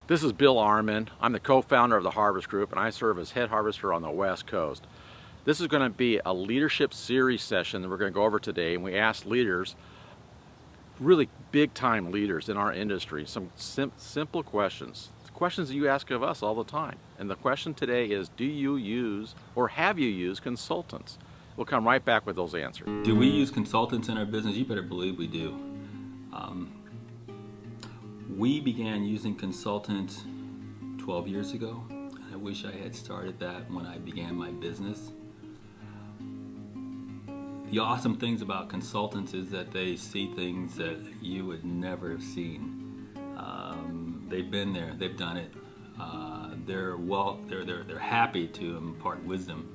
This is Bill Arman. I'm the co-founder of the Harvest Group, and I serve as head harvester on the West Coast. This is going to be a leadership series session that we're going to go over today, and we asked leaders, really big-time leaders in our industry, some simple questions. Questions that you ask of us all the time. And the question today is, do you use or have you used consultants? We'll come right back with those answers. Do we use consultants in our business? You better believe we do. We began using consultants 12 years ago, and I wish I had started that when I began my business. The awesome things about consultants is that they see things that you would never have seen. They've been there, they've done it. They're happy to impart wisdom.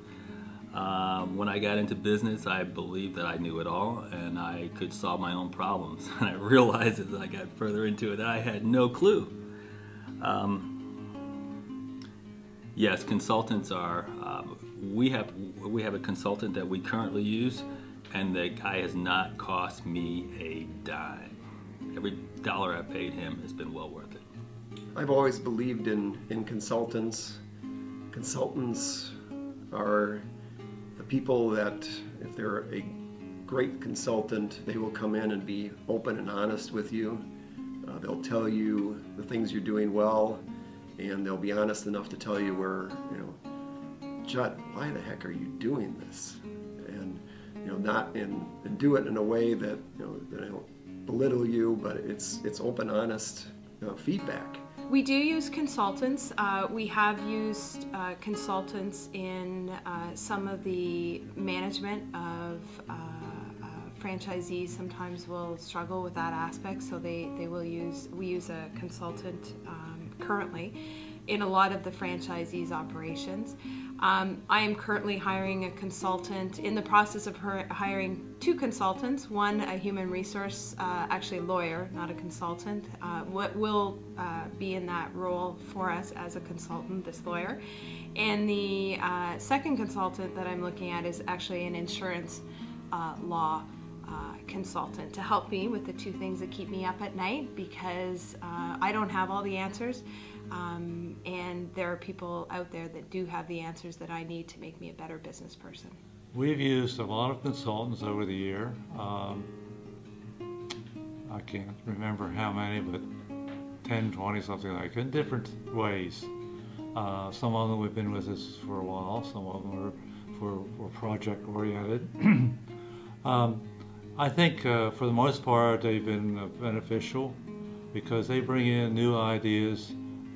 When I got into business, I believed that I knew it all and I could solve my own problems. And I realized as I got further into it that I had no clue. Yes, consultants are. We have a consultant that we currently use, and the guy has not cost me a dime. Every dollar I paid him has been well worth it. I've always believed in consultants. Consultants are the people that, if they're a great consultant, they will come in and be open and honest with you. They'll tell you the things you're doing well, and they'll be honest enough to tell you where, Judd, why the heck are you doing this? And and do it in a way that that I don't belittle you, but it's open, honest feedback. We do use consultants. We have used consultants in some of the management of franchisees. Sometimes will struggle with that aspect, so we use a consultant currently in a lot of the franchisees' operations. I am currently hiring a consultant, in the process of hiring two consultants, one a human resource, actually lawyer, not a consultant, what will be in that role for us as a consultant, this lawyer. And the second consultant that I'm looking at is actually an insurance law consultant to help me with the two things that keep me up at night, because I don't have all the answers. And there are people out there that do have the answers that I need to make me a better business person. We've used a lot of consultants over the year. I can't remember how many, but 10, 20, something like that, in different ways. Some of them have been with us for a while, some of them were project oriented. I think for the most part they've been beneficial because they bring in new ideas.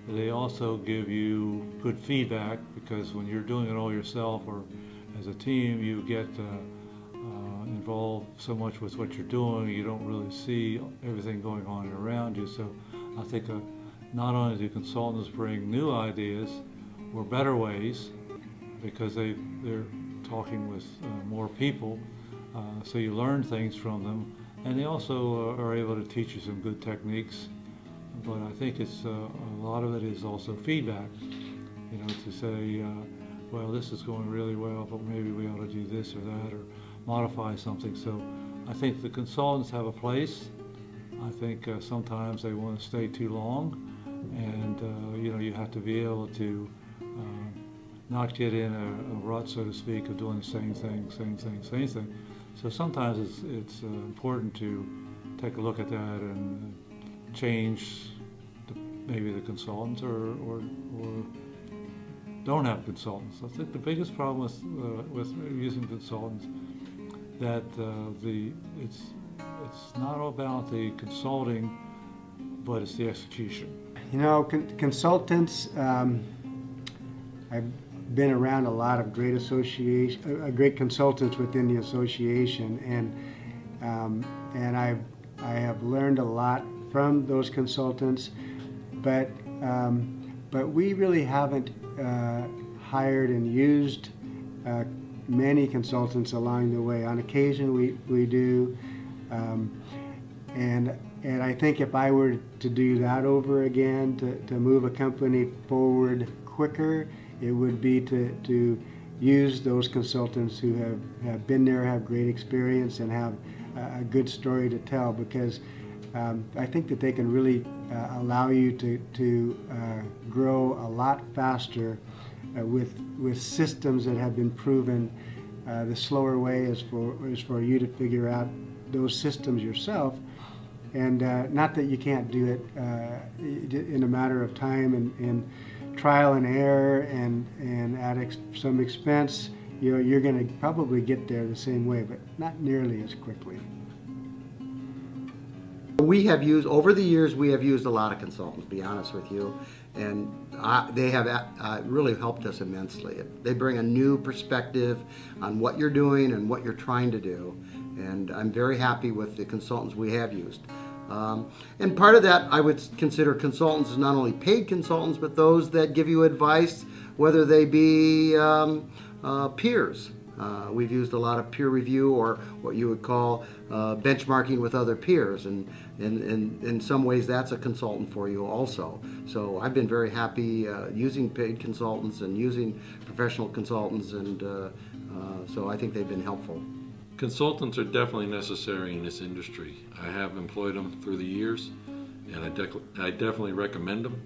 They also give you good feedback, because when you're doing it all yourself or as a team, you get involved so much with what you're doing, you don't really see everything going on around you. So I think not only do consultants bring new ideas or better ways, because they're talking with more people, so you learn things from them, and they also are able to teach you some good techniques. But I think it's a lot of it is also feedback, to say, well, this is going really well, but maybe we ought to do this or that, or modify something. So I think the consultants have a place. I think sometimes they want to stay too long, and you have to be able to not get in a rut, so to speak, of doing the same thing. So sometimes it's important to take a look at that and change maybe the consultants or don't have consultants. I think the biggest problem with using consultants that it's not all about the consulting, but it's the execution. Consultants. I've been around a lot of great great consultants within the association, and I have learned a lot from those consultants, but we really haven't hired and used many consultants along the way. On occasion we do, and I think if I were to do that over again, to move a company forward quicker, it would be to use those consultants who have been there, have great experience, and have a good story to tell, because I think that they can really allow you to grow a lot faster with systems that have been proven. The slower way is for you to figure out those systems yourself, and not that you can't do it in a matter of time and trial and error and at some expense. You're going to probably get there the same way, but not nearly as quickly. We have used, over the years, we have used a lot of consultants, to be honest with you, and they have really helped us immensely. They bring a new perspective on what you're doing and what you're trying to do, and I'm very happy with the consultants we have used. And part of that, I would consider consultants as not only paid consultants, but those that give you advice, whether they be peers. We've used a lot of peer review, or what you would call benchmarking with other peers, and in some ways that's a consultant for you also. So I've been very happy using paid consultants and using professional consultants, and so I think they've been helpful. Consultants are definitely necessary in this industry. I have employed them through the years, and I definitely recommend them.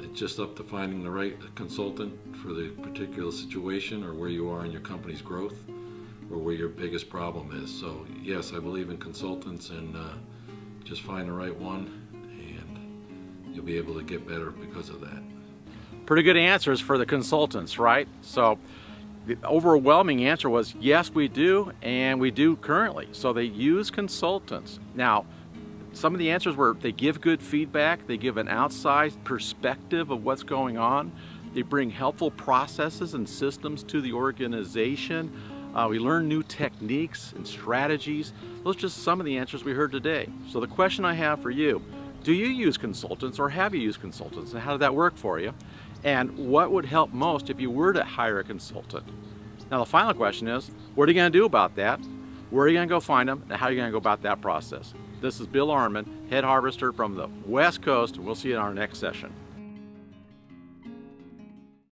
It's just up to finding the right consultant for the particular situation, or where you are in your company's growth, or where your biggest problem is. So yes, I believe in consultants, and just find the right one, and you'll be able to get better because of that. Pretty good answers for the consultants, right? So the overwhelming answer was yes, we do, and we do currently. So they use consultants. Now, some of the answers were they give good feedback, they give an outside perspective of what's going on, they bring helpful processes and systems to the organization, we learn new techniques and strategies. Those are just some of the answers we heard today. So the question I have for you, do you use consultants, or have you used consultants, and how did that work for you? And what would help most if you were to hire a consultant? Now the final question is, what are you going to do about that? Where are you going to go find them, and how are you going to go about that process? This is Bill Arman, Head Harvester from the West Coast, and we'll see you in our next session.